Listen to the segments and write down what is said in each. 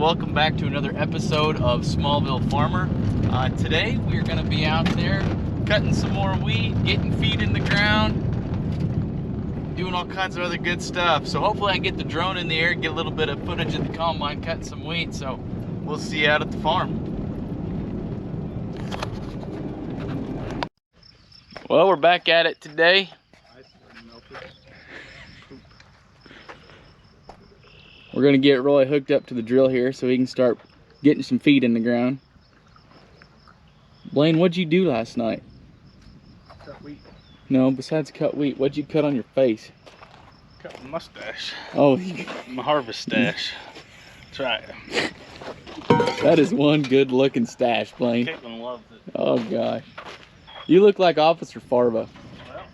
welcome back to another episode of Smallville Farmer. Today we're going to be out there cutting some more wheat, getting feet in the ground, doing all kinds of other good stuff. So hopefully I can get the drone in the air, get a little bit of footage of the combine cutting some wheat. So we'll see you out at the farm. Well, we're back at it today. We're gonna get Roy hooked up to the drill here so he can start getting some feet in the ground. Blaine, what'd you do last night? Cut wheat. No, besides cut wheat, what'd you cut on your face? Cut my mustache. Oh, My harvest stash. That's right. that is one good looking stash, Blaine. Caitlin loves it. Oh gosh. You look like Officer Farva. Well,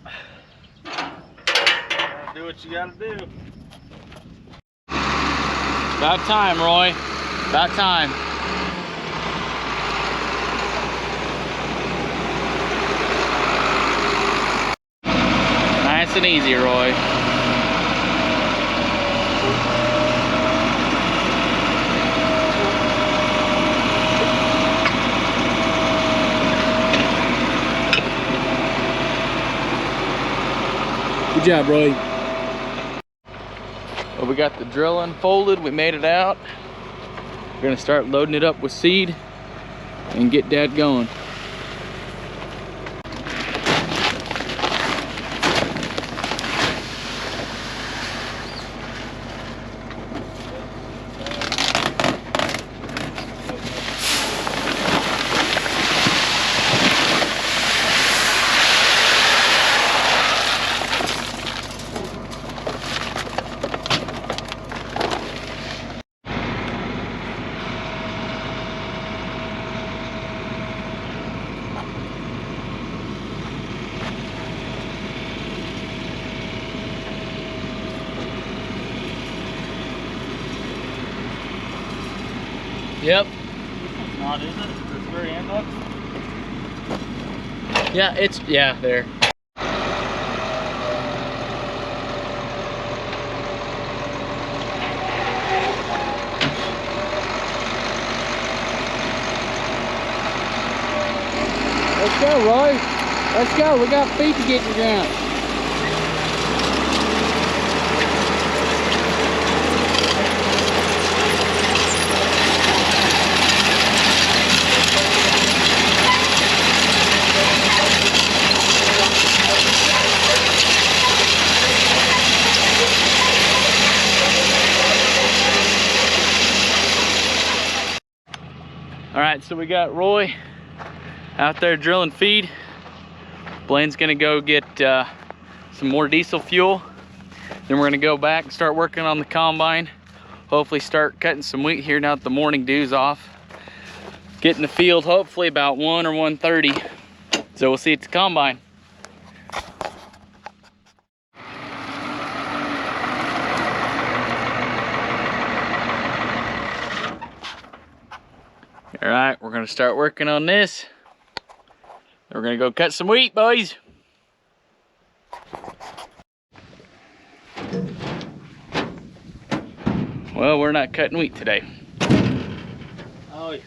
gotta do what you gotta do. About time, Roy. About time. Nice and easy, Roy. Good job, Roy. Well, we got the drill unfolded, we made it out. We're gonna start loading it up with seed and get Dad going. Yep. It's not, is it? It's very end up. Yeah, there. Let's go, Roy. Let's go. We got feet to get in the ground. All right, so we got Roy out there drilling feed. Blaine's gonna go get some more diesel fuel. Then we're gonna go back and start working on the combine. Hopefully start cutting some wheat here now that the morning dew's off. Get in the field hopefully about 1 or 1:30. So we'll see you at the combine. All right, we're gonna start working on this. We're gonna go cut some wheat, boys. Well, we're not cutting wheat today. Oh yeah.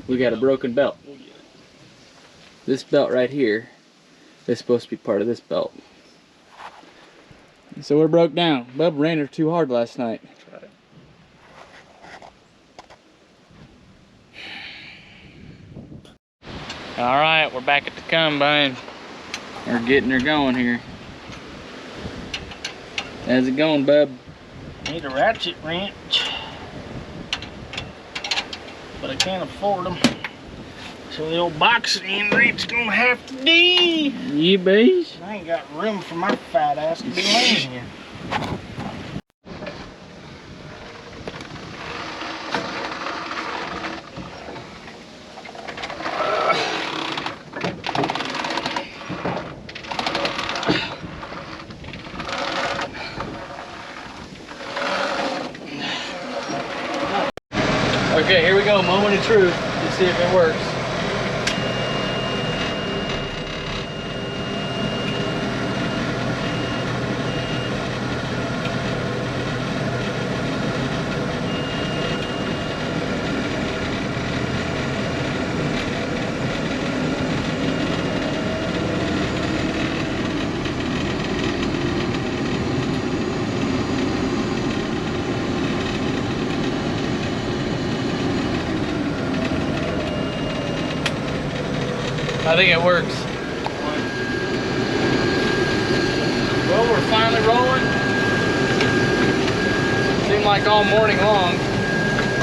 We got a broken belt. We'll get it. This belt right here is supposed to be part of this belt. So we're broke down. Bub ran her too hard last night. That's right. All right, we're back at the combine. We're getting her going here. How's it going, bub? Need a ratchet wrench, but I can't afford them. So the old box end wrench gonna have to do. You bees? I ain't got room for my fat ass to be laying here. Okay, here we go, moment of truth. Let's see if it works. I think it works. Well, we're finally rolling. Seemed like all morning long,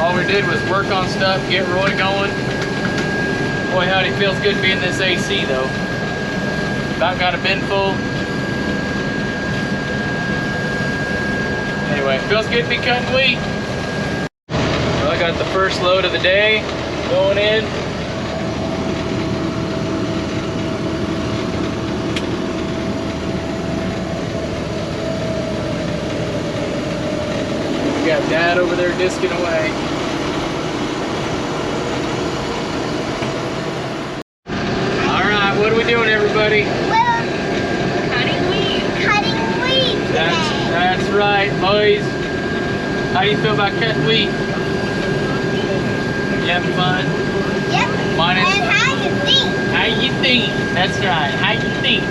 all we did was work on stuff, get Roy going. Boy, howdy, feels good being this AC though. About got a bin full. Anyway, feels good to be cutting wheat. Well, I got the first load of the day going in. We got Dad over there disking away. All right, what are we doing, everybody? Well, cutting wheat. Cutting wheat today. That's right, boys. How do you feel about cutting wheat? You having fun? Yep. Minus. And how you think? How you think? That's right. How you think?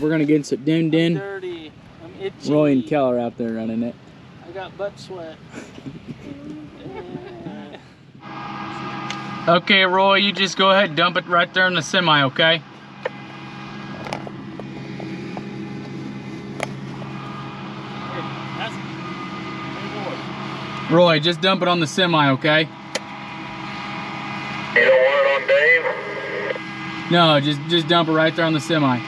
We're gonna get some dimmed in. Dirty. I'm itchy. Roy and Kel are out there running it. I got butt sweat. Okay, Roy, you just go ahead and dump it right there in the semi, okay? Roy, just dump it on the semi, okay? You don't want it on Dave? No, just dump it right there on the semi.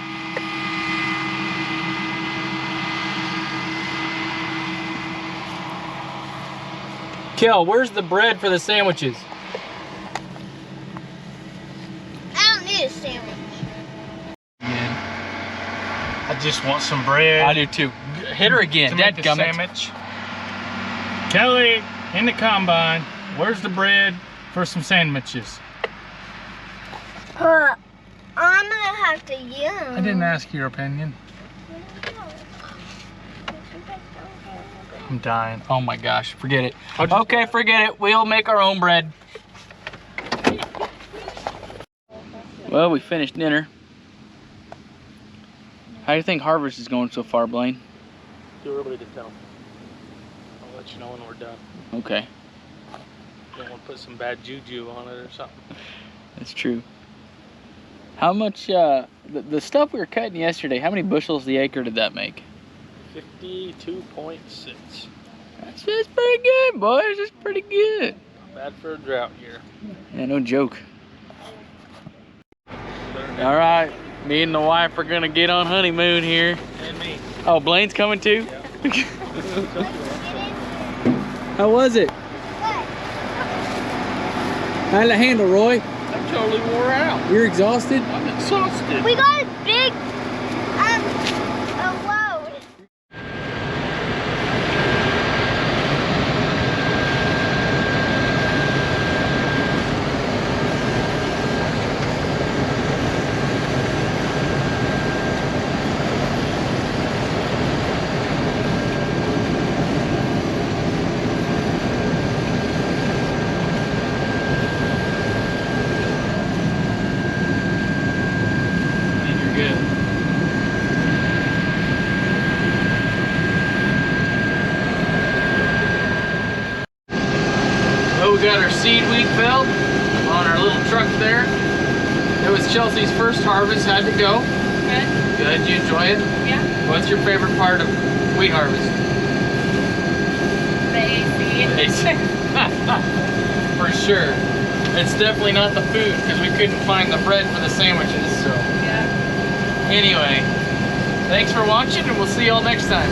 Kel, where's the bread for the sandwiches? I don't need a sandwich. I just want some bread. I do too. Hit her again. To make a Dadgummit. sandwich. Kelly, in the combine, where's the bread for some sandwiches? I'm gonna have to yell. I didn't ask your opinion. I'm dying. Oh my gosh, forget it. I'll just- Okay, forget it. We'll make our own bread. Well, we finished dinner. How do you think harvest is going so far, Blaine? Too early to tell. I'll let you know when we're done. Okay, Don't want to put some bad juju on it or something. that's true. How much, the stuff we were cutting yesterday, how many bushels the acre did that make? 52.6. That's pretty good, boys. That's pretty good. Not bad for a drought year. Yeah, no joke. All right, me and the wife are gonna get on honeymoon here. And me. Oh, Blaine's coming too? Yeah. How was it? Good. How'd it handle, Roy? I'm totally wore out. You're exhausted? I'm exhausted. We got a big a load. And you're good. Oh, we got our seed wheat belt on our little truck there. It was Chelsea's first harvest, had to go. Good. Good, you enjoy it? Yeah. What's your favorite part of wheat harvest? The AC. For sure. It's definitely not the food because we couldn't find the bread for the sandwiches, so. Yeah. Anyway, thanks for watching and we'll see y'all next time.